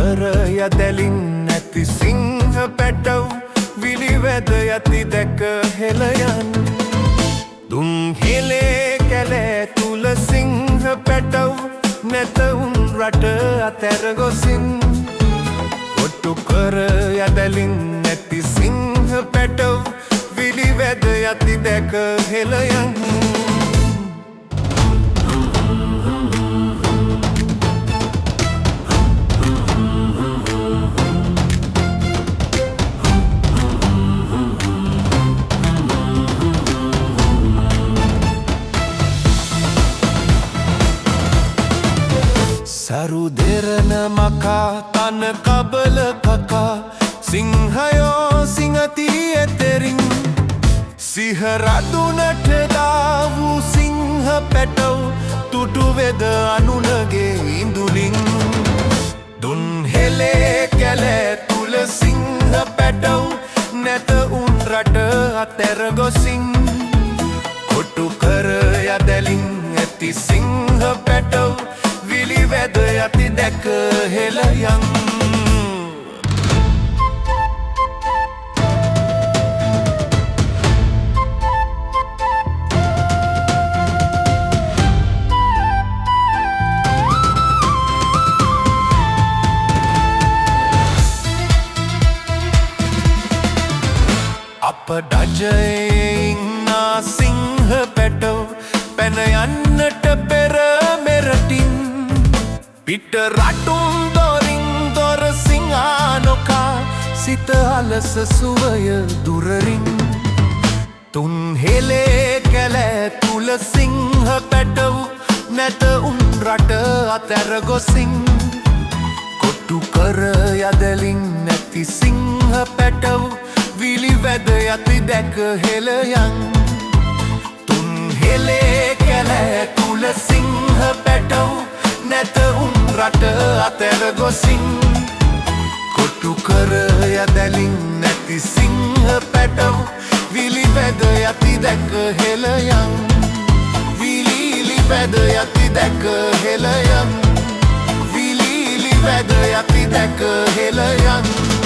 කර යදැලින් නැති සිංහ පැටව් විලිවැද යති දැක හෙළයන් දුම් හෙලේ කැලෑ තුල සිංහ පැටව් නැතවුන් රට අතැර ගොසින් ඔට්ටු කර යදැලින් නැති සිංහ පැටව් විලිවැද යති දැක හෙළයන් සරු දෙරණ මකා තන කබල කකා සිංහයෝ සිංහති එතෙරින් සිහරදුනට දා වූ සිංහ පැටව් තුටු වෙද අනුනගේ ඉඳුලින් දුන් හෙලේ කැලෑ තුල සිංහ පැටව් නැත උන් රට අතැර ගොසින් කොටු කර යදැලින් ඇති සිංහ පැටව් විලිවැද යති දැක හෙළයන් අප ඩජයේ ඉන්නා සිංහ පැටව් පැන යන්නට පෙර මෙරටින් පිට රටුම් දොරින් දොර සිංහා නොකා සිත අලස සුවය දුරරින් තුන් හෙලේ කැලෑ තුල සිංහ පැටව් නැත උන් රට අතැර ගොසින් කොට්ටු කර යදැලින් නැති සිංහ පැටව් විලිවැද යති දැක හෙළයන් තුන් හෙලේ කැලෑ තුල සිංහ පැටව් නැත උන් රට අතැර ගොසින් කොට්ටු කර යදැලින් නැති සිංහ පැටව් විලිවැද යති දැක හෙළයන් විලිවැද යති දැක හෙළයන් විලිවැද යති දැක හෙළයන්